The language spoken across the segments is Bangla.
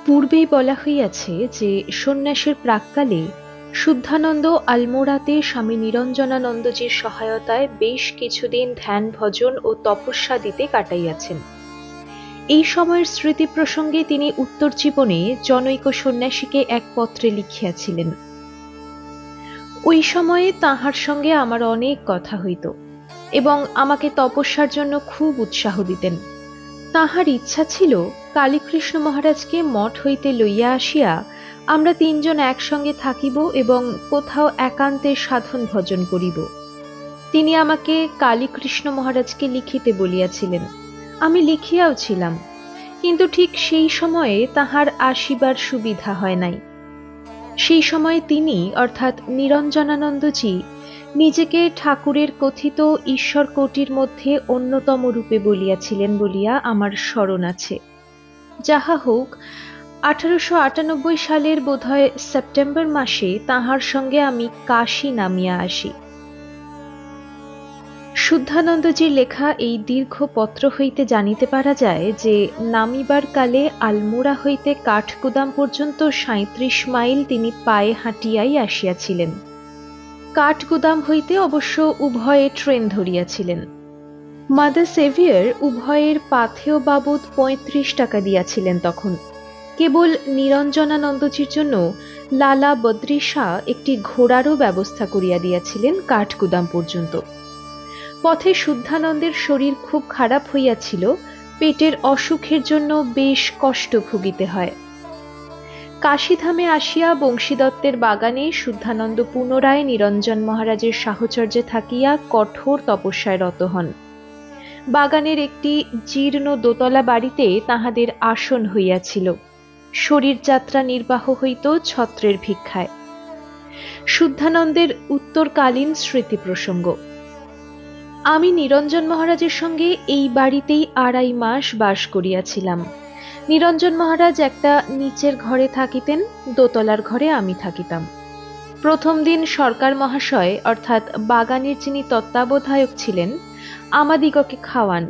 পূর্বেই বলা হইয়াছে যে সন্ন্যাসের প্রাক্কালে শুদ্ধানন্দ আলমোড়াতে স্বামী নিরঞ্জনানন্দজির সহায়তায় বেশ কিছুদিন ধ্যান ভজন ও তপস্যা দিতে কাটাইয়াছেন। এই সময়ের স্মৃতি প্রসঙ্গে তিনি উত্তর জীবনে জনৈক সন্ন্যাসীকে এক পত্রে লিখিয়াছিলেন। ওই সময়ে তাঁহার সঙ্গে আমার অনেক কথা হইত এবং আমাকে তপস্যার জন্য খুব উৎসাহ দিতেন। তাহার ইচ্ছা ছিল কালীকৃষ্ণ মহারাজকে মঠ হইতে লইয়া আসিয়া আমরা তিনজন একসঙ্গে থাকিব এবং কোথাও একান্তে সাধন ভজন করিব। তিনি আমাকে কালীকৃষ্ণ মহারাজকে লিখিতে বলিয়াছিলেন। আমি লিখিয়াও ছিলাম, কিন্তু ঠিক সেই সময়ে তাহার আসিবার সুবিধা হয় নাই। সেই সময়ে তিনি অর্থাৎ নিরঞ্জনানন্দজি নিজেকে ঠাকুরের কথিত ঈশ্বর কোটির মধ্যে অন্যতম রূপে বলিয়াছিলেন বলিয়া আমার স্মরণ আছে। যাহা হোক, 1898 সালের বোধহয় সেপ্টেম্বর মাসে তাহার সঙ্গে আমি কাশী নামিয়া আসি। শুদ্ধানন্দজির লেখা এই দীর্ঘ পত্র হইতে জানিতে পারা যায় যে নামিবার কালে আলমোড়া হইতে কাঠগুদাম পর্যন্ত 37 মাইল তিনি পায়ে হাঁটিয়াই আসিয়াছিলেন। কাঠগুদাম হইতে অবশ্য উভয়ে ট্রেন ধরিয়াছিলেন। মাদার সেভিয়ার উভয়ের পাথেয় বাবদ 35 টাকা দিয়াছিলেন তখন। কেবল নিরঞ্জনানন্দজির জন্য লালা বদ্রী শাহ একটি ঘোড়ারও ব্যবস্থা করিয়া দিয়াছিলেন কাঠগুদাম পর্যন্ত। পথে শুদ্ধানন্দের শরীর খুব খারাপ হইয়াছিল, পেটের অসুখের জন্য বেশ কষ্ট ভুগিতে হয়। কাশীধামে আসিয়া বংশীদত্তের বাগানে শুদ্ধানন্দ পুনরায় নিরঞ্জন মহারাজের সাহচর্যে থাকিয়া কঠোর তপস্যায় রত হন। বাগানের একটি জীর্ণ দোতলা বাড়িতে তাহাদের আসন হইয়াছিল। শরীর যাত্রা নির্বাহ হইত ছত্রের ভিক্ষায়। শুদ্ধানন্দের উত্তরকালীন স্মৃতি প্রসঙ্গ। আমি নিরঞ্জন মহারাজের সঙ্গে এই বাড়িতেই 2.5 মাস বাস করিয়াছিলাম। নিরঞ্জন মহারাজ একটা নিচের ঘরে থাকিতেন, দোতলার ঘরে আমি থাকিতাম। প্রথম দিন সরকার মহাশয় অর্থাৎ বাগানের যিনি তত্ত্বাবধায়ক ছিলেন আমাদিগকে খাওয়ান।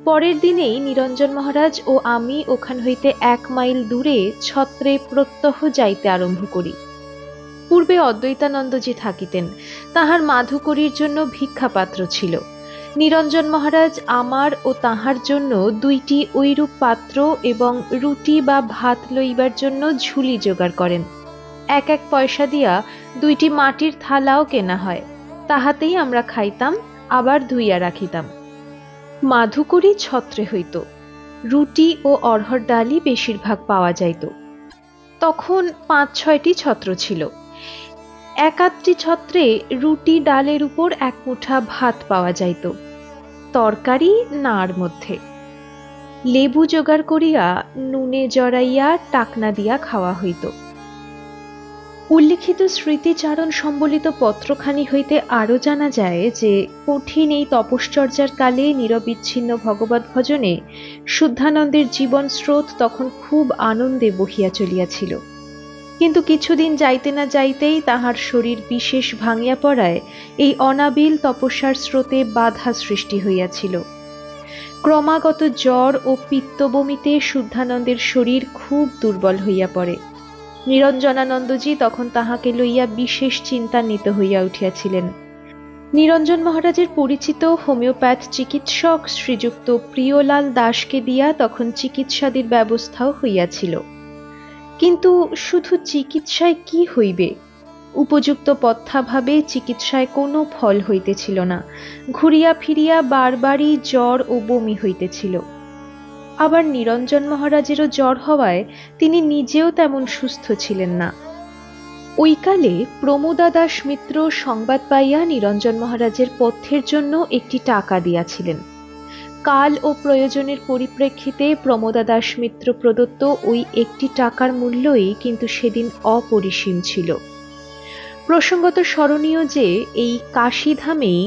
পরের দিনেই নিরঞ্জন মহারাজ ও আমি ওখান হইতে 1 মাইল দূরে ছত্রে প্রত্যহ যাইতে আরম্ভ করি। পূর্বে অদ্বৈতানন্দজি থাকিতেন, তাহার মাধুকরীর জন্য ভিক্ষাপাত্র ছিল। নিরঞ্জন মহারাজ আমার ও তাহার জন্য 2টি ঐরূপ পাত্র এবং রুটি বা ভাত লইবার জন্য ঝুলি জোগাড় করেন। 1 পয়সা দিয়া 2টি মাটির থালাও কেনা হয়, তাহাতেই আমরা খাইতাম, আবার ধুইয়া রাখিতাম। মাধুকরী ছত্রে হইত, রুটি ও অড়হর ডালই বেশিরভাগ পাওয়া যাইত। তখন 5-6টি ছত্র ছিল। 1-8টি ছত্রে রুটি ডালের উপর 1 মুঠা ভাত পাওয়া যাইত, তরকারি নাড় মধ্যে। লেবু জোগাড় করিয়া নুনে জড়াইয়া টাকনা দিয়া খাওয়া হইত। উল্লিখিত স্মৃতিচারণ সম্বলিত পত্রখানি হইতে আরও জানা যায় যে কঠিন এই তপশ্চর্যার কালে নিরবিচ্ছিন্ন ভগবত ভজনে শুদ্ধানন্দের জীবন স্রোত তখন খুব আনন্দে বহিয়া চলিয়াছিল। কিন্তু কিছুদিন যাইতে না যাইতেই তাহার শরীর বিশেষ ভাঙিয়া পড়ায় এই অনাবিল তপস্যার স্রোতে বাধা সৃষ্টি হইয়াছিল। ক্রমাগত জ্বর ও পিত্তবমিতে শুদ্ধানন্দের শরীর খুব দুর্বল হইয়া পড়ে। নিরঞ্জনানন্দজি তখন তাহাকে লইয়া বিশেষ চিন্তান্বিত হইয়া উঠিয়াছিলেন। নিরঞ্জন মহারাজের পরিচিত হোমিওপ্যাথ চিকিৎসক শ্রীযুক্ত প্রিয়লাল দাসকে দিয়া তখন চিকিৎসাদির ব্যবস্থাও হইয়াছিল। কিন্তু শুধু চিকিৎসায় কি হইবে? উপযুক্ত পথ্যাভাবে চিকিৎসায় কোনো ফল হইতেছিল না। ঘুরিয়া ফিরিয়া বারবারই জ্বর ও বমি হইতেছিল। আবার নিরঞ্জন মহারাজেরও জ্বর হওয়ায় তিনি নিজেও তেমন সুস্থ ছিলেন না। ওইকালে প্রমোদা দাস মিত্র সংবাদ পাইয়া নিরঞ্জন মহারাজের পথ্যের জন্য একটি টাকা দিয়াছিলেন। কাল ও প্রয়োজনের পরিপ্রেক্ষিতে প্রমোদা দাস মিত্র প্রদত্ত ওই 1টি টাকার মূল্যই কিন্তু সেদিন অপরিসীম ছিল। প্রসঙ্গত স্মরণীয় যে এই কাশীধামেই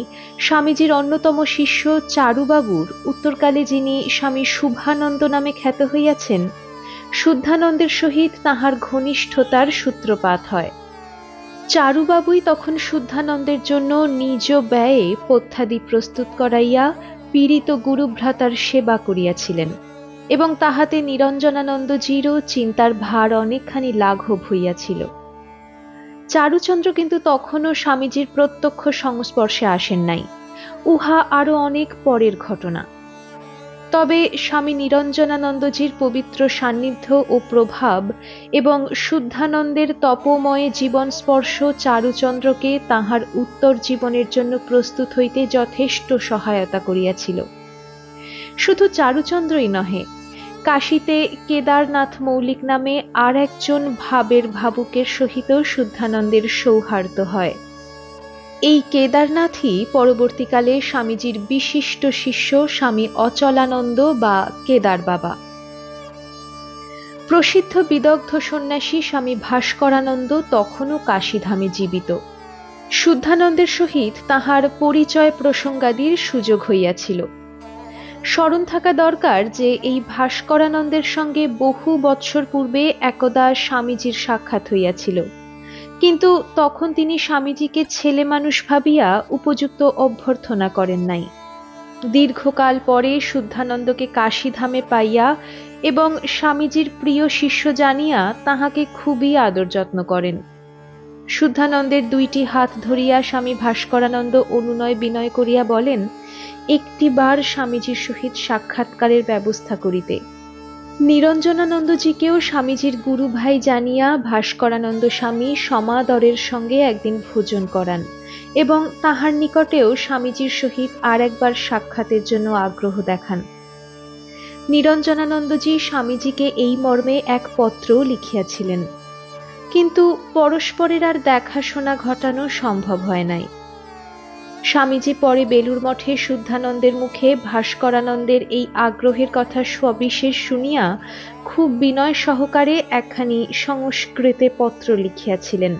স্বামীজির অন্যতম শিষ্য চারুবাবুর উত্তরকালে যিনি স্বামী শুভানন্দ নামে খ্যাত হইয়াছেন, শুদ্ধানন্দের সহিত তাহার ঘনিষ্ঠতার সূত্রপাত হয়। চারুবাবুই তখন শুদ্ধানন্দের জন্য নিজ ব্যয়ে পথ্যাদি প্রস্তুত করাইয়া পীড়িত গুরুভ্রাতার সেবা করিয়াছিলেন। এবং তাহাতে নিরঞ্জনানন্দজিরও চিন্তার ভার অনেকখানি লাঘব হইয়াছিল। চারুচন্দ্র কিন্তু তখনও স্বামীজির প্রত্যক্ষ সংস্পর্শে আসেন নাই, উহা আরো অনেক পরের ঘটনা। তবে স্বামী নিরঞ্জনানন্দজির পবিত্র সান্নিধ্য ও প্রভাব এবং শুদ্ধানন্দের তপময় জীবন স্পর্শ চারুচন্দ্রকে তাহার উত্তর জীবনের জন্য প্রস্তুত হইতে যথেষ্ট সহায়তা করিয়াছিল। শুধু চারুচন্দ্রই নহে, কাশীতে কেদারনাথ মৌলিক নামে আর একজন ভাবের ভাবুকের সহিত শুদ্ধানন্দের সৌহার্দ্য হয়। এই কেদারনাথই পরবর্তীকালে স্বামীজির বিশিষ্ট শিষ্য স্বামী অচলানন্দ বা কেদার বাবা। প্রসিদ্ধ বিদগ্ধ সন্ন্যাসী স্বামী ভাস্করানন্দ তখনও কাশীধামে জীবিত। শুদ্ধানন্দের সহিত তাহার পরিচয় প্রসঙ্গাদির সুযোগ হইয়াছিল। স্মরণ থাকা দরকার যে এই ভাস্করানন্দের সঙ্গে বহু বৎসর পূর্বে একদা স্বামীজির সাক্ষাৎ হইয়াছিল, কিন্তু তখন তিনি স্বামীজিকে ছেলে মানুষ ভাবিয়া উপযুক্ত অভ্যর্থনা করেন নাই। দীর্ঘকাল পরে শুদ্ধানন্দকে কাশীধামে পাইয়া এবং স্বামীজির প্রিয় শিষ্য জানিয়া তাহাকে খুবই আদর যত্ন করেন। শুদ্ধানন্দের দুইটি হাত ধরিয়া স্বামী ভাস্করানন্দ অনুনয় বিনয় করিয়া বলেন, একটিবার স্বামীজির সহিত সাক্ষাৎকারের ব্যবস্থা করিতে। নিরঞ্জনানন্দজিকেও স্বামীজির গুরু ভাই জানিয়া ভাস্করানন্দ স্বামী সমাদরের সঙ্গে একদিন ভোজন করান এবং তাহার নিকটেও স্বামীজির সহিত আর একবার সাক্ষাতের জন্য আগ্রহ দেখান। নিরঞ্জনানন্দজি স্বামীজিকে এই মর্মে এক পত্র লিখিয়াছিলেন, কিন্তু পরস্পরের আর দেখাশোনা ঘটানো সম্ভব হয় নাই। স্বামীজি পরে বেলুর মঠে শুদ্ধানন্দের মুখে ভাস্করানন্দের এই আগ্রহের কথা সবিশেষ শুনিয়া খুব বিনয় সহকারে একখানি সংস্কৃতে পত্র লিখিয়াছিলেন।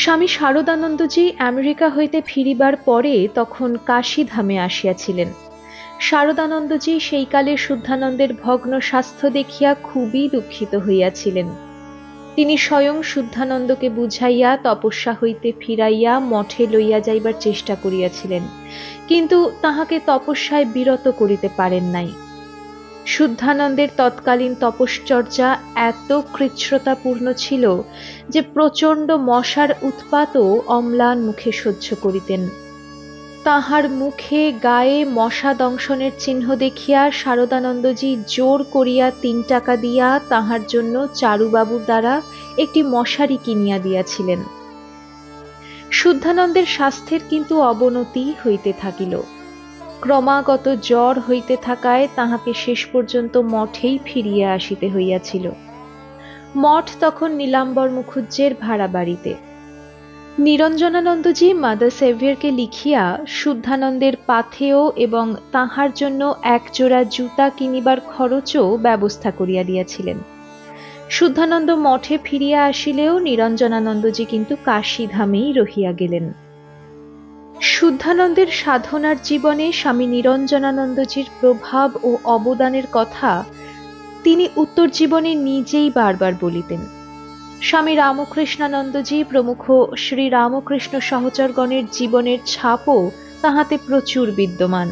স্বামী শারদানন্দজি আমেরিকা হইতে ফিরিবার পরে তখন কাশীধামে আসিয়াছিলেন। শারদানন্দজি সেইকালে শুদ্ধানন্দের ভগ্ন স্বাস্থ্য দেখিয়া খুবই দুঃখিত হইয়াছিলেন। তিনি স্বয়ং শুদ্ধানন্দকে বুঝাইয়া তপস্যা হইতে ফিরাইয়া মঠে লইয়া যাইবার চেষ্টা করিয়াছিলেন, কিন্তু তাহাকে তপস্যায় বিরত করিতে পারেন নাই। শুদ্ধানন্দের তৎকালীন তপশ্চর্যা এত কৃচ্ছ্রতাপূর্ণ ছিল যে প্রচণ্ড মশার উৎপাতও অম্লান মুখে সহ্য করিতেন। তাহার মুখে গায়ে মশা দংশনের চিহ্ন দেখিয়া শারদানন্দজি জোর করিয়া ৩ টাকা দিয়া তাহার জন্য চারুবাবুর দ্বারা একটি মশারি কিনিয়া দিয়াছিলেন। শুদ্ধানন্দের স্বাস্থ্যের কিন্তু অবনতি হইতে থাকিল। ক্রমাগত জ্বর হইতে থাকায় তাহাকে শেষ পর্যন্ত মঠেই ফিরিয়া আসিতে হইয়াছিল। মঠ তখন নীলাম্বর মুখুজ্জের ভাড়া বাড়িতে। নিরঞ্জনানন্দজি মাদার সেভিয়ারকে লিখিয়া শুদ্ধানন্দের পাথেয় এবং তাহার জন্য একজোড়া জুতা কিনিবার খরচও ব্যবস্থা করিয়া দিয়াছিলেন। শুদ্ধানন্দ মঠে ফিরিয়া আসিলেও নিরঞ্জনানন্দজি কিন্তু কাশীধামেই রহিয়া গেলেন। শুদ্ধানন্দের সাধনার জীবনে স্বামী নিরঞ্জনানন্দজির প্রভাব ও অবদানের কথা তিনি উত্তর জীবনে নিজেই বারবার বলিতেন। স্বামী রামকৃষ্ণানন্দজি প্রমুখ শ্রী রামকৃষ্ণ সহচরগণের জীবনের ছাপও তাহাতে প্রচুর বিদ্যমান।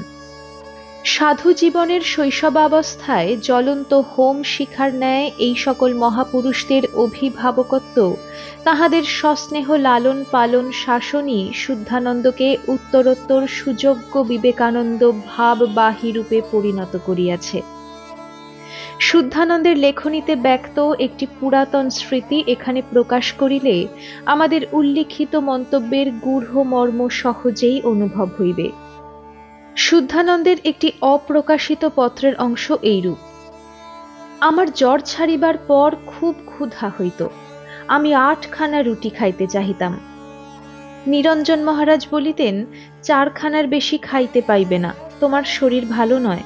সাধু জীবনের শৈশবাবস্থায় জ্বলন্ত হোম শিখার ন্যায় এই সকল মহাপুরুষদের অভিভাবকত্ব, তাহাদের সস্নেহ লালন পালন শাসনই শুদ্ধানন্দকে উত্তরোত্তর সুযোগ্য বিবেকানন্দ ভাববাহী রূপে পরিণত করিয়াছে। শুদ্ধানন্দের লেখনীতে ব্যক্ত একটি পুরাতন স্মৃতি এখানে প্রকাশ করিলে আমাদের উল্লিখিত মন্তব্যের গূঢ় মর্ম সহজেই অনুভব হইবে। শুদ্ধানন্দের একটি অপ্রকাশিত পত্রের অংশ এইরূপ: আমার জ্বর ছাড়িবার পর খুব ক্ষুধা হইত, আমি 8খানা রুটি খাইতে চাহিতাম। নিরঞ্জন মহারাজ বলিতেন, 4খানার বেশি খাইতে পাইবে না, তোমার শরীর ভালো নয়।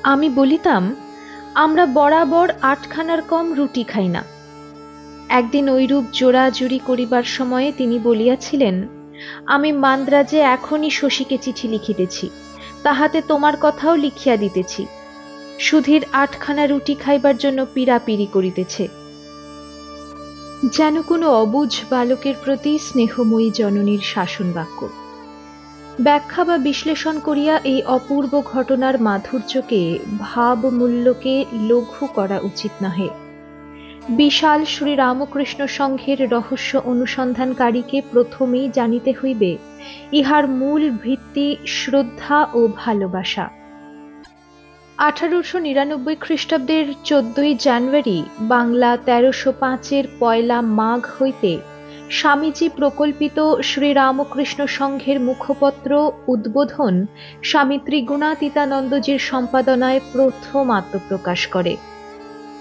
আমি বলিতাম, আমরা বরাবর 8খানার কম রুটি খাই না। একদিন ঐরূপ জোড়াজুড়ি করিবার সময়ে তিনি বলিয়াছিলেন, আমি মান্দ্রাজে এখনই শশীকে চিঠি লিখিতেছি, তাহাতে তোমার কথাও লিখিয়া দিতেছি। সুধীর 8খানা রুটি খাইবার জন্য পীড়াপিড়ি করিতেছে। যেন কোনো অবুঝ বালকের প্রতি স্নেহময়ী জননীর শাসন বাক্য। ব্যাখ্যা বা বিশ্লেষণ করিয়া এই অপূর্ব ঘটনার মাধুর্যকে ভাবমূল্যকে লঘু করা উচিত নহে। বিশাল শ্রী রামকৃষ্ণ সংঘের রহস্য অনুসন্ধানকারীকে প্রথমেই জানিতে হইবে ইহার মূল ভিত্তি শ্রদ্ধা ও ভালোবাসা। 1899 খ্রিস্টাব্দের 14ই জানুয়ারি বাংলা 1305-এর পয়লা মাঘ হইতে স্বামীজী প্রকল্পিত শ্রী রামকৃষ্ণ সংঘের মুখপত্র উদ্বোধন স্বামী ত্রিগুণাতীতানন্দজির সম্পাদনায় প্রথম আত্মপ্রকাশ করে।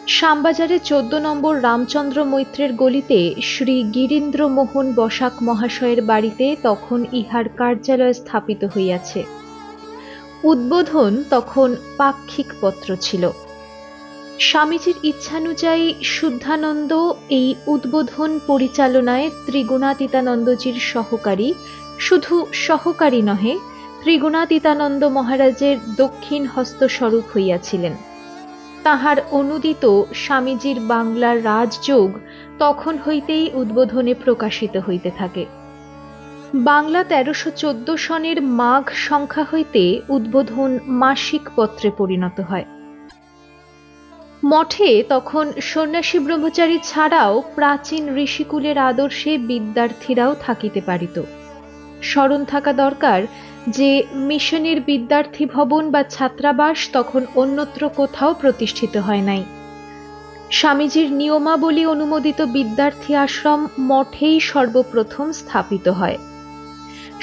শ্যামবাজারে 14 নম্বর রামচন্দ্র মৈত্রের গলিতে শ্রী গিরীন্দ্র মোহন বসাক মহাশয়ের বাড়িতে তখন ইহার কার্যালয় স্থাপিত হইয়াছে। উদ্বোধন তখন পাক্ষিক পত্র ছিল। স্বামীজির ইচ্ছানুযায়ী শুদ্ধানন্দ এই উদ্বোধন পরিচালনায় ত্রিগুণাতীতানন্দজির সহকারী, শুধু সহকারী নহে, ত্রিগুণাতীতানন্দ মহারাজের দক্ষিণ হস্তস্বরূপ হইয়াছিলেন। তাহার অনুদিত স্বামীজির বাংলার রাজযোগ তখন হইতেই উদ্বোধনে প্রকাশিত হইতে থাকে। বাংলা 1314 সনের মাঘ সংখ্যা হইতে উদ্বোধন মাসিক পত্রে পরিণত হয়। মঠে তখন সন্ন্যাসী ব্রহ্মচারী ছাড়াও প্রাচীন ঋষিকুলের আদর্শে বিদ্যার্থীরাও থাকিতে পারিত। স্মরণ থাকা দরকার যে মিশনের বিদ্যার্থী ভবন বা ছাত্রাবাস তখন অন্যত্র কোথাও প্রতিষ্ঠিত হয় নাই। স্বামীজির নিয়মাবলী অনুমোদিত বিদ্যার্থী আশ্রম মঠেই সর্বপ্রথম স্থাপিত হয়।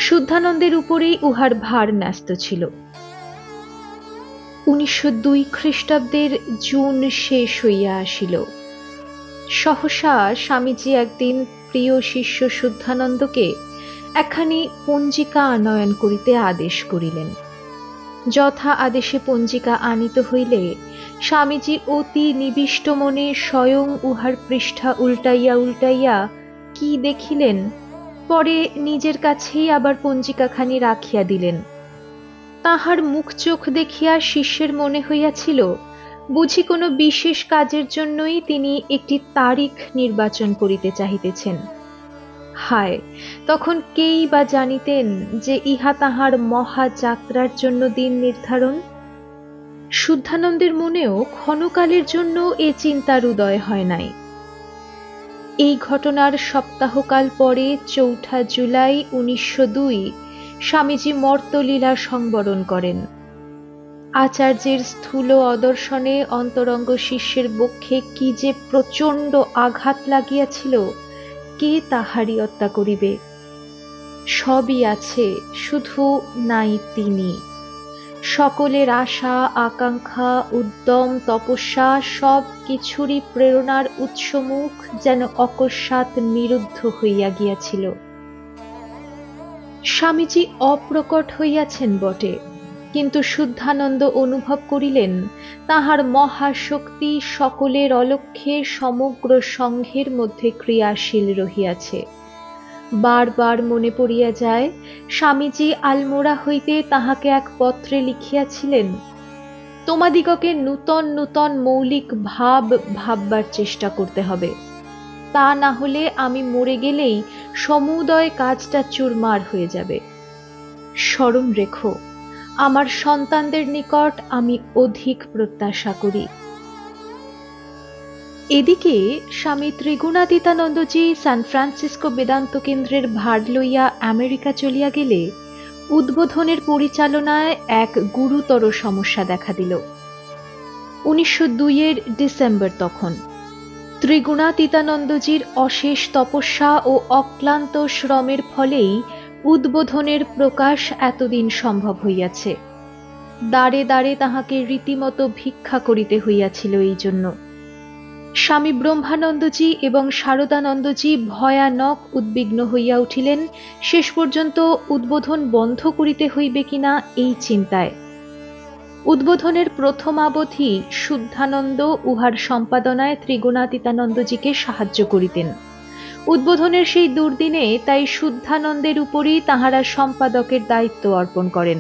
শুদ্ধানন্দের উপরেই উহার ভার ন্যস্ত ছিল। 1902 খ্রিস্টাব্দের জুন শেষ হইয়া আসিল। সহসা স্বামীজি একদিন প্রিয় শিষ্য শুদ্ধানন্দকে একখানি পঞ্জিকা আনয়ন করিতে আদেশ করিলেন। যথা আদেশে পঞ্জিকা আনিত হইলে স্বামীজি অতি নিবিষ্ট মনে স্বয়ং উহার পৃষ্ঠা উল্টাইয়া উল্টাইয়া কি দেখিলেন, পরে নিজের কাছেই আবার পঞ্জিকাখানি রাখিয়া দিলেন। তাহার মুখ চোখ দেখিয়া শিষ্যের মনে হইয়াছিল বুঝি কোনো বিশেষ কাজের জন্যই তিনি একটি তারিখ নির্বাচন করিতে চাহিতেছেন। হায়, তখন কেই বা জানিতেন যে ইহা তাহার মহাযাত্রার জন্য দিন নির্ধারণ। শুদ্ধানন্দের মনেও ক্ষণকালের জন্য এ চিন্তার উদয় হয় নাই। এই ঘটনার সপ্তাহকাল পরে 4 জুলাই 1902 স্বামীজি মর্তলীলা সংবরণ করেন। আচার্যের স্থূল অদর্শনে অন্তরঙ্গ শিষ্যের বক্ষে কি যে প্রচণ্ড আঘাত লাগিয়াছিল, কে তাহারই হত্যা করিবে? সবই আছে, শুধু নাই তিনি। সকলের আশা আকাঙ্ক্ষা উদ্যম তপস্যা সব কিছুরই প্রেরণার উৎসমুখ যেন অকস্মাৎ নিরুদ্ধ হইয়া গিয়াছিল। স্বামীজি অপ্রকট হইয়াছেন বটে, কিন্তু শুদ্ধানন্দ অনুভব করিলেন তাহার মহাশক্তি সকলের অলক্ষ্যে সমগ্র সংঘের মধ্যে ক্রিয়াশীল রহিয়াছে। বারবার মনে পড়িয়া যায় স্বামীজি আলমোড়া হইতে তাহাকে এক পত্রে লিখিয়াছিলেন, তোমাদিগকে নূতন নূতন মৌলিক ভাব ভাববার চেষ্টা করতে হবে, তা না হলে আমি মরে গেলেই সমুদয় কাজটা চুরমার হয়ে যাবে। স্মরণ রেখো, আমার সন্তানদের নিকট আমি অধিক প্রত্যাশা করি। এদিকে স্বামী ত্রিগুণাতীতানন্দজি সান ফ্রান্সিসকো বেদান্ত কেন্দ্রের ভার লইয়া আমেরিকা চলিয়া গেলে উদ্বোধনের পরিচালনায় এক গুরুতর সমস্যা দেখা দিল। 1902 ডিসেম্বর তখন ত্রিগুণাতীতানন্দজির অশেষ তপস্যা ও অক্লান্ত শ্রমের ফলেই উদ্বোধনের প্রকাশ এতদিন সম্ভব হইয়াছে। দ্বারে দ্বারে তাহাকে রীতিমতো ভিক্ষা করিতে হইয়াছিল। এই জন্য স্বামী ব্রহ্মানন্দজি এবং শারদানন্দজি ভয়ানক উদ্বিগ্ন হইয়া উঠিলেন, শেষ পর্যন্ত উদ্বোধন বন্ধ করিতে হইবে কিনা এই চিন্তায়। উদ্বোধনের প্রথমাবধি শুদ্ধানন্দ উহার সম্পাদনায় ত্রিগুণাতীতানন্দজিকে সাহায্য করিতেন। উদ্বোধনের সেই দুর্দিনে তাই শুদ্ধানন্দের উপরই তাহারা সম্পাদকের দায়িত্ব অর্পণ করেন।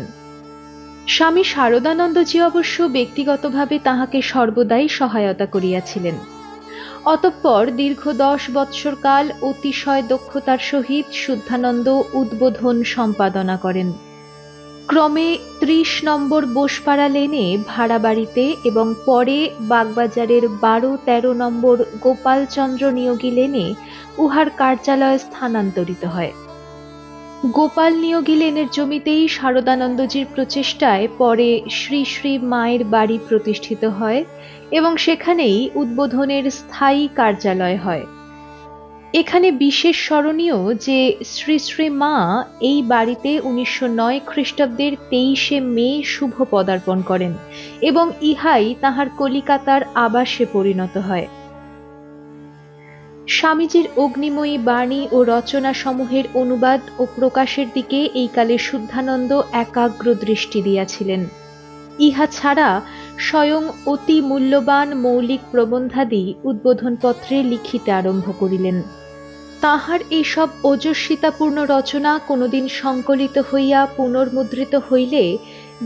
স্বামী শারদানন্দজি অবশ্য ব্যক্তিগতভাবে তাহাকে সর্বদাই সহায়তা করিয়াছিলেন। অতঃপর দীর্ঘ 10 বৎসর কাল অতিশয় দক্ষতার সহিত শুদ্ধানন্দ উদ্বোধন সম্পাদনা করেন। ক্রমে ৩০ নম্বর বোসপাড়া লেনে ভাড়া বাড়িতে এবং পরে বাগবাজারের ১২-১৩ নম্বর গোপালচন্দ্র নিয়োগী লেনে উহার কার্যালয় স্থানান্তরিত হয়। গোপাল নিয়োগী লেনের জমিতেই শারদানন্দজির প্রচেষ্টায় পরে শ্রী শ্রী মায়ের বাড়ি প্রতিষ্ঠিত হয় এবং সেখানেই উদ্বোধনের স্থায়ী কার্যালয় হয়। এখানে বিশেষ স্মরণীয় যে শ্রী শ্রী মা এই বাড়িতে ১৯০৯ খ্রিস্টাব্দের ২৩শে মে শুভ পদার্পণ করেন এবং ইহাই তাহার কলিকাতার আবাসে পরিণত হয়। স্বামীজির অগ্নিময়ী বাণী ও রচনা সমূহের অনুবাদ ও প্রকাশের দিকে এই কালে শুদ্ধানন্দ একাগ্র দৃষ্টি দিয়াছিলেন। ইহা ছাড়া স্বয়ং অতি মূল্যবান মৌলিক প্রবন্ধাদি উদ্বোধনপত্রে লিখিতে আরম্ভ করিলেন। তাহার এইসব ওজস্বিতাপূর্ণ রচনা কোনোদিন সংকলিত হইয়া পুনর্মুদ্রিত হইলে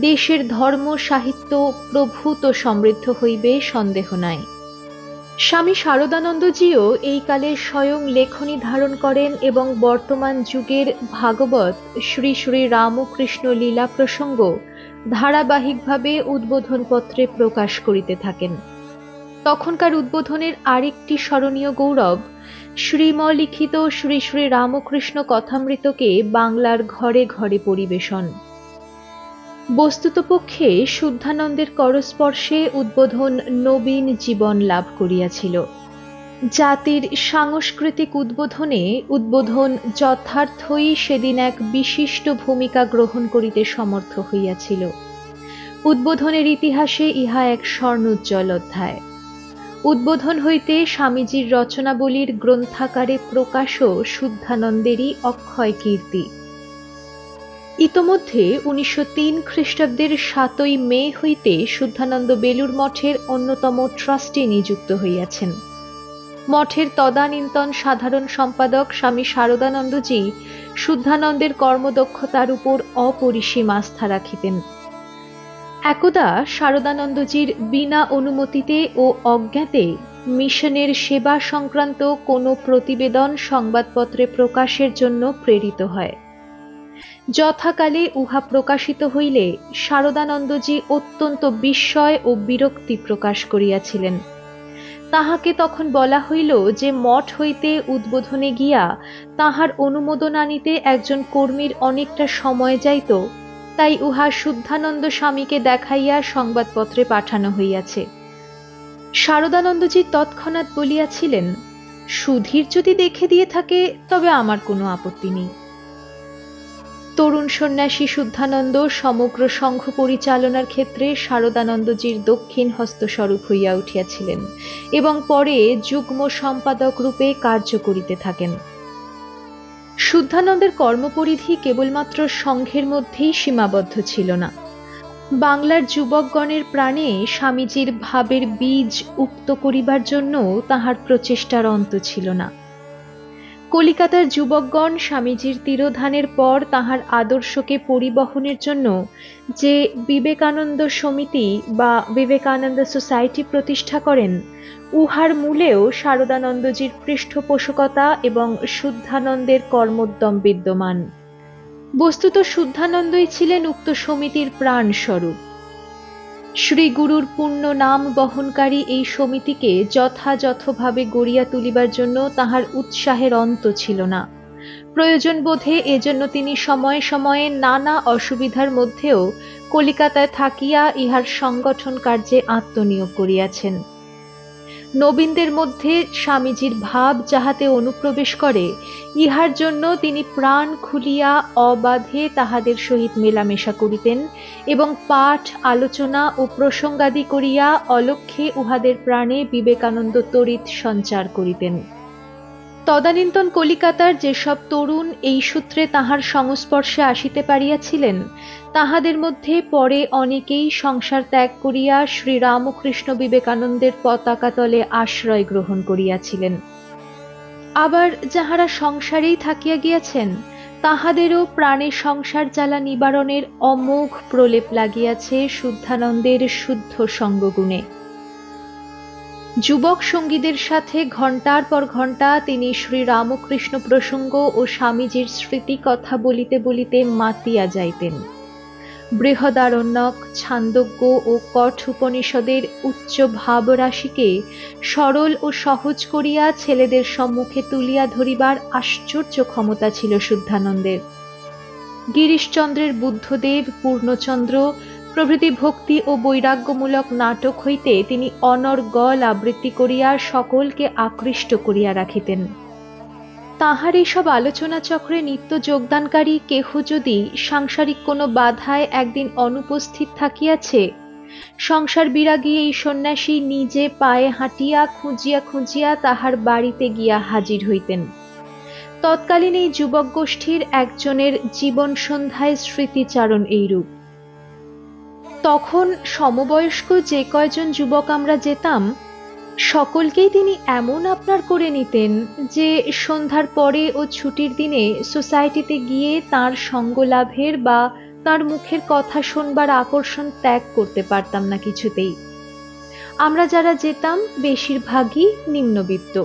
দেশের ধর্ম সাহিত্য প্রভূত সমৃদ্ধ হইবে সন্দেহ নাই। স্বামী শারদানন্দজিও এই কালে স্বয়ং লেখনী ধারণ করেন এবং বর্তমান যুগের ভাগবত শ্রী শ্রী রামকৃষ্ণ লীলা প্রসঙ্গ ধারাবাহিকভাবে উদ্বোধনপত্রে প্রকাশ করিতে থাকেন। তখনকার উদ্বোধনের আরেকটি স্মরণীয় গৌরব শ্রীম লিখিত শ্রী শ্রী রামকৃষ্ণ কথামৃতকে বাংলার ঘরে ঘরে পরিবেশন। বস্তুতপক্ষে শুদ্ধানন্দের করস্পর্শে উদ্বোধন নবীন জীবন লাভ করিয়াছিল। জাতির সাংস্কৃতিক উদ্বোধনে উদ্বোধন যথার্থই সেদিন এক বিশিষ্ট ভূমিকা গ্রহণ করিতে সমর্থ হইয়াছিল। উদ্বোধনের ইতিহাসে ইহা এক স্বর্ণোজ্জ্বল অধ্যায়। উদ্বোধন হইতে স্বামীজির রচনাবলীর গ্রন্থাকারে প্রকাশও শুদ্ধানন্দেরই অক্ষয় কীর্তি। ইতোমধ্যে ১৯০৩ খ্রিস্টাব্দের ৭ই মে হইতে শুদ্ধানন্দ বেলুড় মঠের অন্যতম ট্রাস্টি নিযুক্ত হইয়াছেন। মঠের তদানীন্তন সাধারণ সম্পাদক স্বামী শারদানন্দজি শুদ্ধানন্দের কর্মদক্ষতার উপর অপরিসীম আস্থা রাখিতেন। একদা শারদানন্দজির বিনা অনুমতিতে ও অজ্ঞাতে মিশনের সেবা সংক্রান্ত কোনো প্রতিবেদন সংবাদপত্রে প্রকাশের জন্য প্রেরিত হয়। যথাকালে উহা প্রকাশিত হইলে শারদানন্দজি অত্যন্ত বিস্ময় ও বিরক্তি প্রকাশ করিয়াছিলেন। তাহাকে তখন বলা হইল যে মঠ হইতে উদ্বোধনে গিয়া তাহার অনুমোদন আনিতে একজন কর্মীর অনেকটা সময় যাইত, তাই উহা শুদ্ধানন্দ স্বামীকে দেখাইয়া সংবাদপত্রে পাঠানো হইয়াছে। শারদানন্দজি তৎক্ষণাৎ বলিয়াছিলেন, সুধীর যদি দেখে দিয়ে থাকে তবে আমার কোনো আপত্তি নেই। তরুণ সন্ন্যাসী শুদ্ধানন্দ সমগ্র সংঘ পরিচালনার ক্ষেত্রে শারদানন্দজির দক্ষিণ হস্তস্বরূপ হইয়া উঠিয়াছিলেন এবং পরে যুগ্ম সম্পাদক রূপে কার্য করিতে থাকেন। শুদ্ধানন্দের কর্মপরিধি কেবলমাত্র সংঘের মধ্যেই সীমাবদ্ধ ছিল না। বাংলার যুবকগণের প্রাণে স্বামীজির ভাবের বীজ উক্ত করিবার জন্য তাহার প্রচেষ্টার অন্ত ছিল না। কলিকাতার যুবকগণ স্বামীজির তিরোধানের পর তাহার আদর্শকে পরিবহনের জন্য যে বিবেকানন্দ সমিতি বা বিবেকানন্দ সোসাইটি প্রতিষ্ঠা করেন, উহার মূলেও শারদানন্দজির পৃষ্ঠপোষকতা এবং শুদ্ধানন্দের কর্মোদ্যম বিদ্যমান। বস্তুত শুদ্ধানন্দই ছিলেন উক্ত সমিতির প্রাণস্বরূপ। শ্রীগুরুর পূর্ণ নাম বহনকারী এই সমিতিকে যথাযথভাবে গড়িয়া তুলিবার জন্য তাহার উৎসাহের অন্ত ছিল না। প্রয়োজন বোধে এজন্য তিনি সময়ে সময়ে নানা অসুবিধার মধ্যেও কলিকাতায় থাকিয়া ইহার সংগঠন কার্যে আত্মনিয়োগ করিয়াছেন। নবীনদের মধ্যে স্বামীজির ভাব যাহাতে অনুপ্রবেশ করে, ইহার জন্য তিনি প্রাণ খুলিয়া অবাধে তাহাদের সহিত মেলামেশা করিতেন এবং পাঠ আলোচনা ও প্রসঙ্গাদি করিয়া অলক্ষ্যে উহাদের প্রাণে বিবেকানন্দ তড়িৎ সঞ্চার করিতেন। তদানীন্তন কলিকাতার যেসব তরুণ এই সূত্রে তাহার সংস্পর্শে আসিতে পারিয়াছিলেন, তাহাদের মধ্যে পরে অনেকেই সংসার ত্যাগ করিয়া শ্রীরামকৃষ্ণ বিবেকানন্দের পতাকা তলে আশ্রয় গ্রহণ করিয়াছিলেন। আবার যাহারা সংসারেই থাকিয়া গিয়াছেন, তাহাদেরও প্রাণে সংসার জ্বালা নিবারণের অমোঘ প্রলেপ লাগিয়াছে শুদ্ধানন্দের শুদ্ধ সঙ্গগুণে। যুবক সঙ্গীদের সাথে ঘণ্টার পর ঘণ্টা তিনি শ্রীরামকৃষ্ণ প্রসঙ্গ ও স্বামীজির স্মৃতি কথা বলিতে বলিতে মাতিয়া যাইতেন। বৃহদারণ্যক, ছান্দোগ্য ও কঠ উপনিষদের উচ্চ ভাবরাশিকে সরল ও সহজ করিয়া ছেলেদের সম্মুখে তুলিয়া ধরিবার আশ্চর্য ক্ষমতা ছিল শুদ্ধানন্দের। গিরিশচন্দ্রের বুদ্ধদেব, পূর্ণচন্দ্র প্রভৃতি ভক্তি ও বৈরাগ্যমূলক নাটক হইতে তিনি অনর্গল আবৃত্তি করিয়া সকলকে আকৃষ্ট করিয়া রাখিতেন। তাঁহার এইসব আলোচনা চক্রে নিত্য যোগদানকারী কেহ যদি সাংসারিক কোনো বাধায় একদিন অনুপস্থিত থাকিয়াছে, সংসার বিরাগী এই সন্ন্যাসী নিজে পায়ে হাঁটিয়া খুঁজিয়া খুঁজিয়া তাহার বাড়িতে গিয়া হাজির হইতেন। তৎকালীন এই যুবক গোষ্ঠীর একজনের জীবন সন্ধ্যায় স্মৃতিচারণ এইরূপ। তখন সমবয়স্ক যে কয়জন যুবক আমরা যেতাম, সকলকেই তিনি এমন আপনার করে নিতেন যে সন্ধ্যার পরে ও ছুটির দিনে সোসাইটিতে গিয়ে তার সঙ্গ লাভের বা তার মুখের কথা শুনবার আকর্ষণ ত্যাগ করতে পারতাম না কিছুতেই। আমরা যারা যেতাম বেশিরভাগই নিম্নবিত্ত।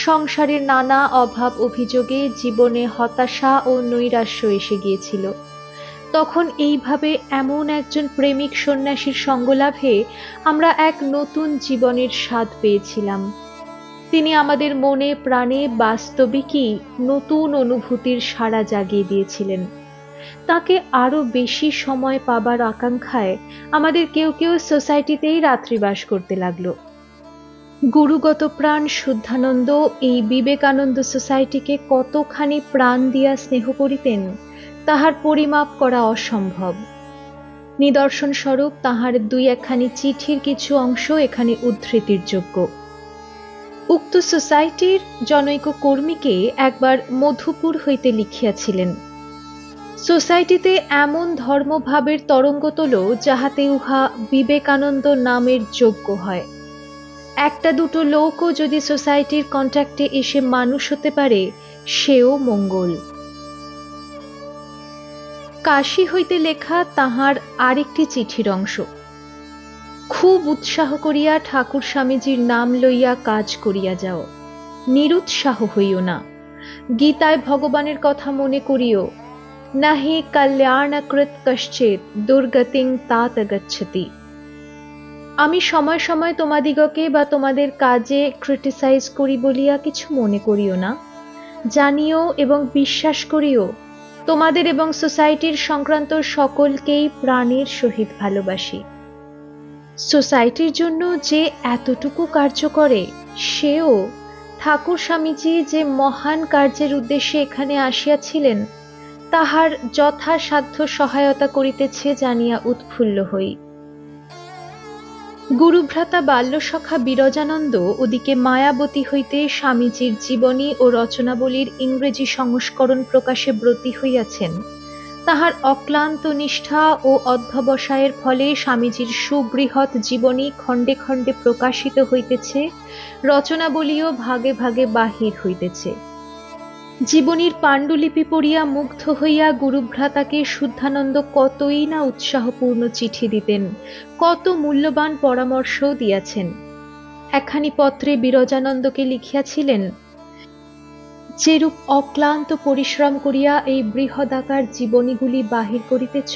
সংসারের নানা অভাব অভিযোগে জীবনে হতাশা ও নৈরাশ্য এসে গিয়েছিল। তখন এইভাবে এমন একজন প্রেমিক সন্ন্যাসীর সঙ্গলাভে আমরা এক নতুন জীবনের স্বাদ পেয়েছিলাম। তিনি আমাদের মনে প্রাণে বাস্তবিকই নতুন অনুভূতির সাড়া জাগিয়ে দিয়েছিলেন। তাকে আরো বেশি সময় পাবার আকাঙ্ক্ষায় আমাদের কেউ কেউ সোসাইটিতেই রাত্রিবাস করতে লাগলো। গুরুগত প্রাণ শুদ্ধানন্দ এই বিবেকানন্দ সোসাইটিকে কতখানি প্রাণ দিয়া স্নেহ করিতেন তাহার পরিমাপ করা অসম্ভব। নিদর্শন স্বরূপ তাহার দুই একখানি চিঠির কিছু অংশ এখানে উদ্ধৃতির যোগ্য। উক্ত সোসাইটির জনৈক কর্মীকে একবার মধুপুর হইতে লিখিয়াছিলেন, সোসাইটিতে এমন ধর্মভাবের তরঙ্গ তোলো যাহাতে উহা বিবেকানন্দ নামের যোগ্য হয়। একটা দুটো লোকও যদি সোসাইটির কন্ট্যাক্টে এসে মানুষ হতে পারে, সেও মঙ্গল। কাশী হইতে লেখা তাহার আরেকটি চিঠির অংশ। খুব উৎসাহ করিয়া ঠাকুর স্বামীজির নাম লইয়া কাজ করিয়া যাও, নিরুৎসাহ হইও না। গীতায় ভগবানের কথা মনে করিও, নাহি কল্যাণকৃত কশ্চিৎ দুর্গতিং তাত গচ্ছতি। আমি সময় সময় তোমাদিগকে বা তোমাদের কাজে ক্রিটিসাইজ করি বলিয়া কিছু মনে করিও না। জানিও এবং বিশ্বাস করিও, তোমাদের এবং সোসাইটির সংক্রান্ত সকলকেই প্রাণের সহিত ভালোবাসি। সোসাইটির জন্য যে এতটুকু কার্য করে, সেও ঠাকুর স্বামীজি যে মহান কার্যের উদ্দেশ্যে এখানে আসিয়াছিলেন তাহার যথাসাধ্য সহায়তা করিতেছে জানিয়া উৎফুল্ল হই। গুরুভ্রাতা বাল্যসখা বিরজানন্দ ওদিকে মায়াবতী হইতে স্বামীজির জীবনী ও রচনাবলীর ইংরেজি সংস্করণ প্রকাশে ব্রতী হইয়াছেন। তাহার অক্লান্ত নিষ্ঠা ও অধ্যবসায়ের ফলে স্বামীজির সুবৃহৎ জীবনী খণ্ডে খণ্ডে প্রকাশিত হইতেছে, রচনাবলীও ভাগে ভাগে বাহির হইতেছে। জীবনীর পাণ্ডুলিপি পড়িয়া মুগ্ধ হইয়া গুরুভ্রাতাকে শুদ্ধানন্দ কতই না উৎসাহপূর্ণ চিঠি দিতেন, কত মূল্যবান পরামর্শও দিয়াছেন। একখানি পত্রে বিরজানন্দকে লিখিয়াছিলেন, যেরূপ অক্লান্ত পরিশ্রম করিয়া এই বৃহদাকার জীবনীগুলি বাহির করিতেছ,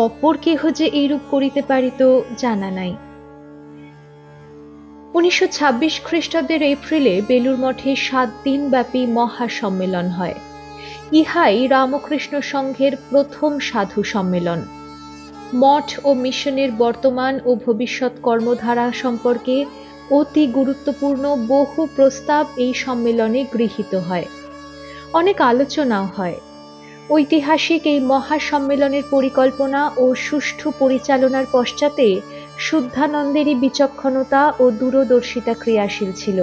অপর কেহ যে এইরূপ করিতে পারিত জানা নাই। 1926 খ্রিস্টাব্দের এপ্রিলে বেলুর মঠে 7 দিন ব্যাপী মহাসম্মেলন হয়। ইহাই রামকৃষ্ণ সংঘের প্রথম সাধু সম্মেলন। মঠ ও মিশনের বর্তমান ও ভবিষ্যৎ কর্মধারা সম্পর্কে অতি গুরুত্বপূর্ণ বহু প্রস্তাব এই সম্মেলনে গৃহীত হয়। অনেক আলোচনাও হয়। ঐতিহাসিক এই মহাসম্মেলনের পরিকল্পনা ও সুষ্ঠু পরিচালনার পশ্চাতে শুদ্ধানন্দেরই বিচক্ষণতা ও দূরদর্শিতা ক্রিয়াশীল ছিল।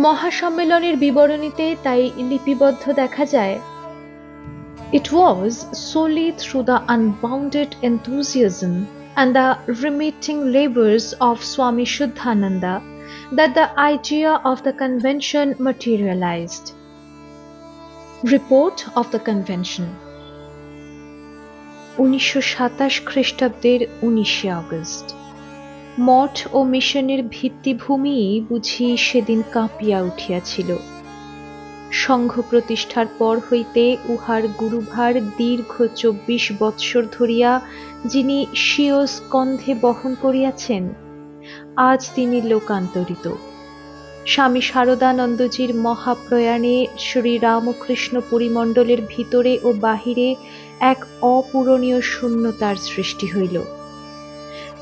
মহাসম্মেলনের বিবরণীতে তাই লিপিবদ্ধ দেখা যায়, It was solely through the unbounded enthusiasm and the remitting labors of Swami Shuddhananda that the idea of the convention materialized. Report of the convention. 1927 খ্রিস্টাব্দের 19 আগস্ট। মঠ ও মিশনের ভিত্তিভূমি বুঝি সেদিন কাঁপিয়া উঠিয়াছিল। সংঘ প্রতিষ্ঠার পর হইতে উহার গুরুভার দীর্ঘ 24 বৎসর ধরিয়া যিনি স্বীয় স্কন্ধে বহন করিয়াছেন, আজ তিনি লোকান্তরিত। স্বামী শারদানন্দজির মহাপ্রয়াণে শ্রী রামকৃষ্ণ পরিমণ্ডলের ভিতরে ও বাহিরে এক অপূরণীয় শূন্যতার সৃষ্টি হইল।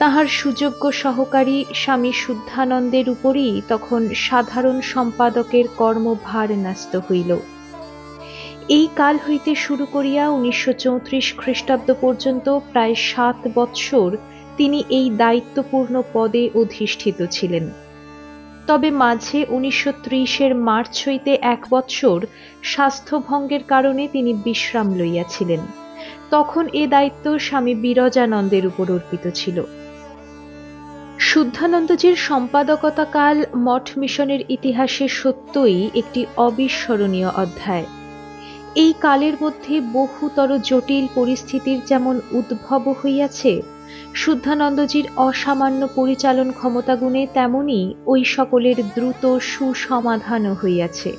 তাহার সুযোগ্য সহকারী স্বামী শুদ্ধানন্দের উপরই তখন সাধারণ সম্পাদকের কর্মভার ন্যস্ত হইল। এই কাল হইতে শুরু করিয়া 1934 খ্রিস্টাব্দ পর্যন্ত প্রায় 7 বৎসর তিনি এই দায়িত্বপূর্ণ পদে অধিষ্ঠিত ছিলেন। তবে মাঝে 1930 মার্চ হইতে 1 বৎসর স্বাস্থ্যভঙ্গের কারণে তিনি বিশ্রাম লইয়াছিলেন। তখন এ দায়িত্ব স্বামী বিরজানন্দের উপর অর্পিত ছিল। শুদ্ধানন্দজির সম্পাদকতা কাল মঠ মিশনের ইতিহাসে সত্যই একটি অবিস্মরণীয় অধ্যায়। এই কালের মধ্যে বহুতর জটিল পরিস্থিতির যেমন উদ্ভব হইয়াছে, শুদ্ধানন্দজির অসামান্য পরিচালন ক্ষমতাগুণে তেমনি ওই সকলের দ্রুত সুসমাধানও হইয়াছে।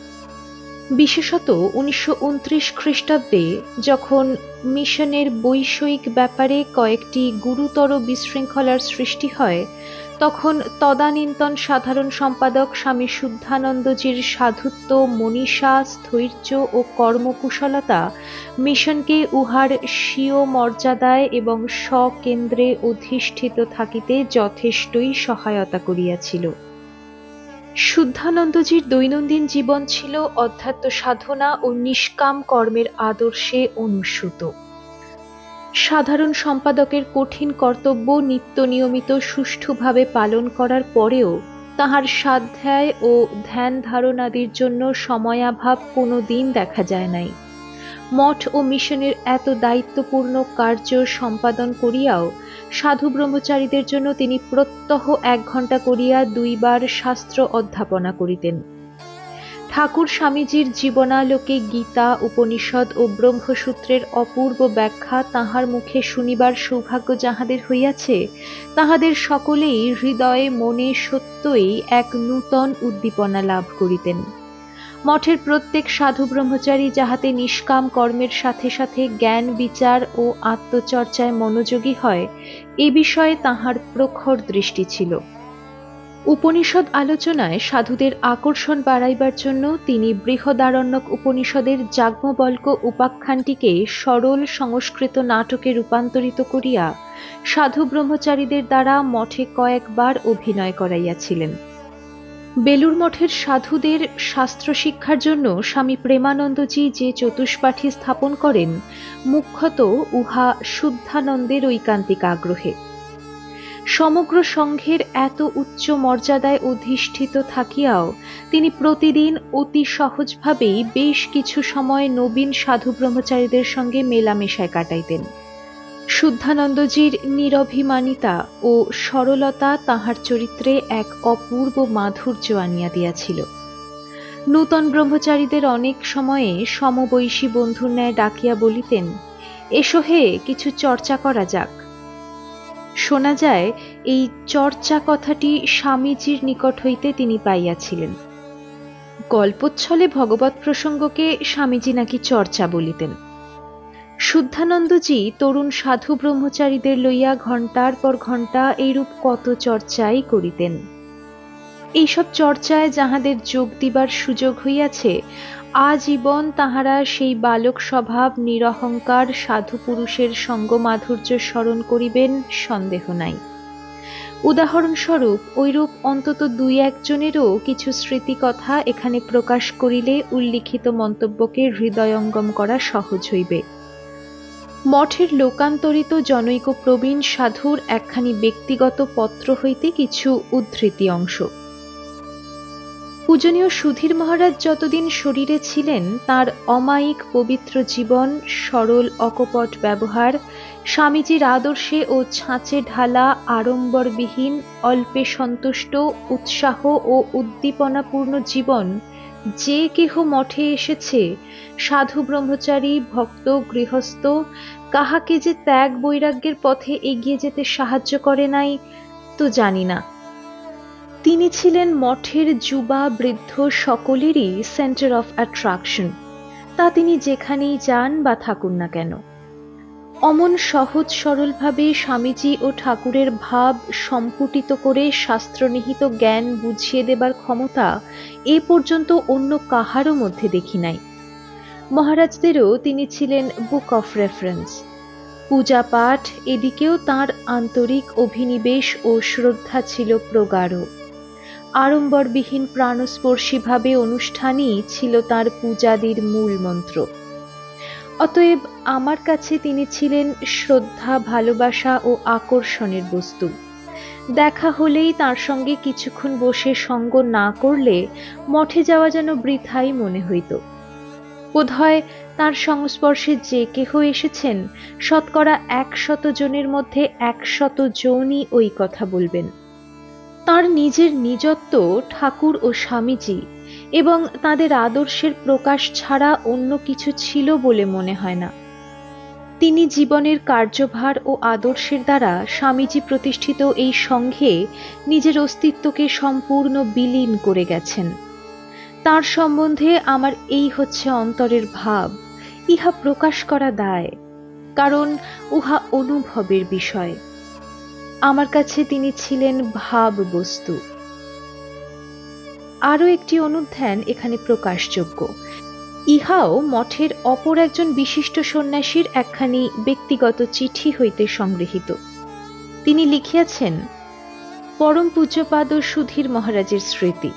বিশেষত 1929 খ্রিস্টাব্দে যখন মিশনের বৈষয়িক ব্যাপারে কয়েকটি গুরুতর বিশৃঙ্খলার সৃষ্টি হয়, তখন তদানীন্তন সাধারণ সম্পাদক স্বামী শুদ্ধানন্দজির সাধুত্ব, মনীষা, স্থৈর্য ও কর্মকুশলতা মিশনকে উহার স্বীয় মর্যাদায় এবং স্বকেন্দ্রে অধিষ্ঠিত থাকিতে যথেষ্টই সহায়তা করিয়াছিল। শুদ্ধানন্দজির দৈনন্দিন জীবন ছিল অধ্যাত্ম সাধনা ও নিষ্কাম কর্মের আদর্শে অনুসূত। সাধারণ সম্পাদকের কঠিন কর্তব্য নিত্য নিয়মিত সুষ্ঠুভাবে পালন করার পরেও তাহার স্বাধ্যায় ও ধ্যান ধারণাদির জন্য সময়াভাব কোনো দিন দেখা যায় নাই। মঠ ও মিশনের এত দায়িত্বপূর্ণ কার্য সম্পাদন করিয়াও সাধু ব্রহ্মচারীদের জন্য তিনি প্রত্যহ 1 ঘণ্টা করিয়া 2 বার শাস্ত্র অধ্যাপনা করিতেন। ঠাকুর স্বামীজির জীবনালোকে গীতা, উপনিষদ ও ব্রহ্মসূত্রের অপূর্ব ব্যাখ্যা তাঁহার মুখে শুনিবার সৌভাগ্য যাহাদের হইয়াছে, তাহাদের সকলেই হৃদয়ে মনে সত্যই এক নূতন উদ্দীপনা লাভ করিতেন। মঠের প্রত্যেক সাধু ব্রহ্মচারী যাহাতে নিষ্কাম কর্মের সাথে সাথে জ্ঞান বিচার ও আত্মচর্চায় মনোযোগী হয়, এ বিষয়ে তাঁহার প্রখর দৃষ্টি ছিল। উপনিষদ আলোচনায় সাধুদের আকর্ষণ বাড়াইবার জন্য তিনি বৃহদারণ্যক উপনিষদের যাজ্ঞবল্ক্য উপাখ্যানটিকে সরল সংস্কৃত নাটকে রূপান্তরিত করিয়া সাধু ব্রহ্মচারীদের দ্বারা মঠে কয়েকবার অভিনয় করাইয়াছিলেন। বেলুর মঠের সাধুদের শাস্ত্র শিক্ষার জন্য স্বামী প্রেমানন্দজি যে চতুষ্পাঠী স্থাপন করেন, মুখ্যত উহা শুদ্ধানন্দের ঐকান্তিক আগ্রহে। সমগ্র সংঘের এত উচ্চ মর্যাদায় অধিষ্ঠিত থাকিয়াও তিনি প্রতিদিন অতি সহজভাবেই বেশ কিছু সময় নবীন সাধু ব্রহ্মচারীদের সঙ্গে মেলামেশায় কাটাইতেন। শুদ্ধানন্দজির নিরভিমানিতা ও সরলতা তাঁহার চরিত্রে এক অপূর্ব মাধুর্য আনিয়া দিয়াছিল। নূতন ব্রহ্মচারীদের অনেক সময়ে সমবয়সী বন্ধুর ন্যায় ডাকিয়া বলিতেন, এসো হে, কিছু চর্চা করা যাক। শোনা যায় এই চর্চা কথাটি স্বামীজির নিকট হইতে তিনি পাইয়াছিলেন। গল্পচ্ছলে ভগবৎ প্রসঙ্গকে স্বামীজি নাকি চর্চা বলিতেন। শুদ্ধানন্দজি তরুণ সাধু ব্রহ্মচারীদের লইয়া ঘণ্টার পর ঘণ্টা এইরূপ কত চর্চাই করিতেন। এইসব চর্চায় যাহাদের যোগ দিবার সুযোগ হইয়াছে, আজীবন তাহারা সেই বালক স্বভাব নিরহংকার সাধু পুরুষের সঙ্গ মাধুর্য স্মরণ করিবেন, সন্দেহ নাই। উদাহরণস্বরূপ ঐরূপ অন্তত 2-1 জনেরও কিছু স্মৃতিকথা এখানে প্রকাশ করিলে উল্লিখিত মন্তব্যকে হৃদয়ঙ্গম করা সহজ হইবে। মঠের লোকান্তরিত জনৈক প্রবীণ সাধুর একখানি ব্যক্তিগত পত্র হইতে কিছু উদ্ধৃতি অংশ। পূজনীয় সুধীর মহারাজ যতদিন শরীরে ছিলেন, তাঁর অমায়িক পবিত্র জীবন, সরল অকপট ব্যবহার, স্বামীজির আদর্শে ও ছাঁচে ঢালা আড়ম্বরবিহীন অল্পে সন্তুষ্ট উৎসাহ ও উদ্দীপনাপূর্ণ জীবন যে কেহ মঠে এসেছে, সাধু ব্রহ্মচারী ভক্ত গৃহস্থ, কাহাকে যে ত্যাগ বৈরাগ্যের পথে এগিয়ে যেতে সাহায্য করে নাই তো জানি না। তিনি ছিলেন মঠের যুবা বৃদ্ধ সকলেরই সেন্টার অফ অ্যাট্রাকশন, তা তিনি যেখানেই যান বা থাকুন না কেন। অমন সহজ সরলভাবে স্বামীজি ও ঠাকুরের ভাব সম্পুটিত করে শাস্ত্রনিহিত জ্ঞান বুঝিয়ে দেবার ক্ষমতা এ পর্যন্ত অন্য কাহারও মধ্যে দেখি নাই। মহারাজদেরও তিনি ছিলেন বুক অফ রেফারেন্স। পূজা পাঠ এদিকেও তাঁর আন্তরিক অভিনিবেশ ও শ্রদ্ধা ছিল প্রগাঢ়। আড়ম্বরবিহীন প্রাণস্পর্শীভাবে অনুষ্ঠানই ছিল তাঁর পূজাদির মূল মন্ত্র। অতএব আমার কাছে তিনি ছিলেন শ্রদ্ধা, ভালোবাসা ও আকর্ষণের বস্তু। দেখা হলেই তার সঙ্গে কিছুক্ষণ বসে সঙ্গ না করলে মঠে যাওয়া যেন বৃথাই মনে হইত। বোধহয় তার সংস্পর্শে যে কেহ এসেছেন, শতকরা 100 জনের মধ্যে 100 জনই ওই কথা বলবেন। তার নিজের নিজত্ব ঠাকুর ও স্বামীজি এবং তাদের আদর্শের প্রকাশ ছাড়া অন্য কিছু ছিল বলে মনে হয় না। তিনি জীবনের কার্যভার ও আদর্শের দ্বারা স্বামীজি প্রতিষ্ঠিত এই সংঘে নিজের অস্তিত্বকে সম্পূর্ণ বিলীন করে গেছেন। তার সম্বন্ধে আমার এই হচ্ছে অন্তরের ভাব। ইহা প্রকাশ করা দায়, কারণ উহা অনুভবের বিষয়। আমার কাছে তিনি ছিলেন ভাব বস্তু। আরও একটি অনুধ্যান এখানে প্রকাশযোগ্য। ইহাও মঠের অপর একজন বিশিষ্ট সন্ন্যাসীর একখানি ব্যক্তিগত চিঠি হইতে সংগৃহীত। তিনি লিখিয়াছেন, পরম পূজ্যপাদ সুধীর মহারাজের স্মৃতি।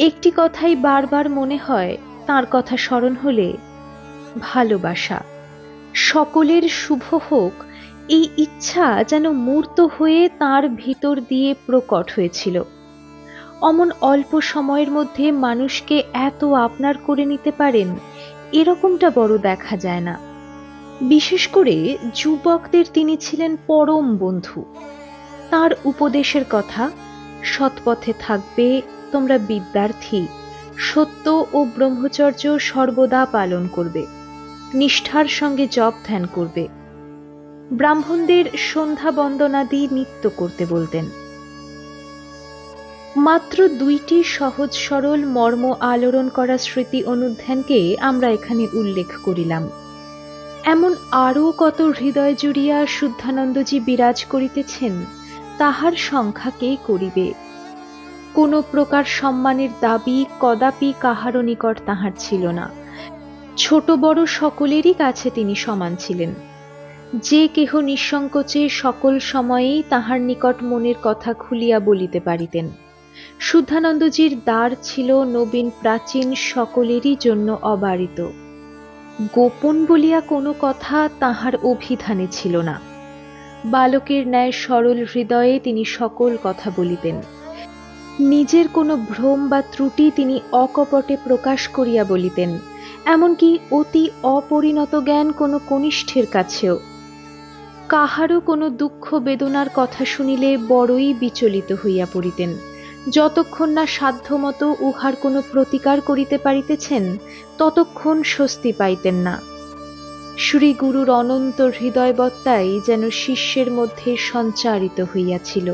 একটি কথাই বারবার মনে হয় তার কথা স্মরণ হলে, ভালোবাসা। সকলের শুভ হোক, এই ইচ্ছা যেন মূর্ত হয়ে তার ভিতর দিয়ে প্রকট হয়েছিল। অমন অল্প সময়ের মধ্যে মানুষকে এত আপনার করে নিতে পারেন, এরকমটা বড় দেখা যায় না। বিশেষ করে যুবকদের তিনি ছিলেন পরম বন্ধু। তার উপদেশের কথা, সৎপথে থাকবে, তোমরা বিদ্যার্থী, সত্য ও ব্রহ্মচর্য সর্বদা পালন করবে, নিষ্ঠার সঙ্গে জপ ধ্যান করবে, ব্রাহ্মণদের সন্ধ্যা বন্দনাদি নিত্য করতে বলতেন। মাত্র 2টি সহজ সরল মর্ম আলোড়ন করা স্মৃতি অনুধ্যানকে আমরা এখানে উল্লেখ করিলাম। এমন আরও কত হৃদয় জুড়িয়া শুদ্ধানন্দজি বিরাজ করিতেছেন, তাহার সংখ্যা কে করিবে। কোনো প্রকার সম্মানের দাবি কদাপি কাহারও নিকট তাহার ছিল না। ছোট বড় সকলেরই কাছে তিনি সমান ছিলেন। যে কেহ নিঃসংকোচে সকল সময়েই তাহার নিকট মনের কথা খুলিয়া বলিতে পারিতেন। শুদ্ধানন্দজির দ্বার ছিল নবীন প্রাচীন সকলেরই জন্য অবারিত। গোপন বলিয়া কোনো কথা তাহার অভিধানে ছিল না। বালকের ন্যায় সরল হৃদয়ে তিনি সকল কথা বলিতেন। নিজের কোনো ভ্রম বা ত্রুটি তিনি অকপটে প্রকাশ করিয়া বলিতেন, এমনকি অতি অপরিণত জ্ঞান কোনো কনিষ্ঠের কাছেও। কাহারও কোনো দুঃখ বেদনার কথা শুনিলে বড়ই বিচলিত হইয়া পড়িতেন। যতক্ষণ না সাধ্যমতো উহার কোনো প্রতিকার করিতে পারিতেছেন, ততক্ষণ স্বস্তি পাইতেন না। শ্রী গুরুর অনন্ত হৃদয়বত্তাই যেন শিষ্যের মধ্যে সঞ্চারিত হইয়াছিল।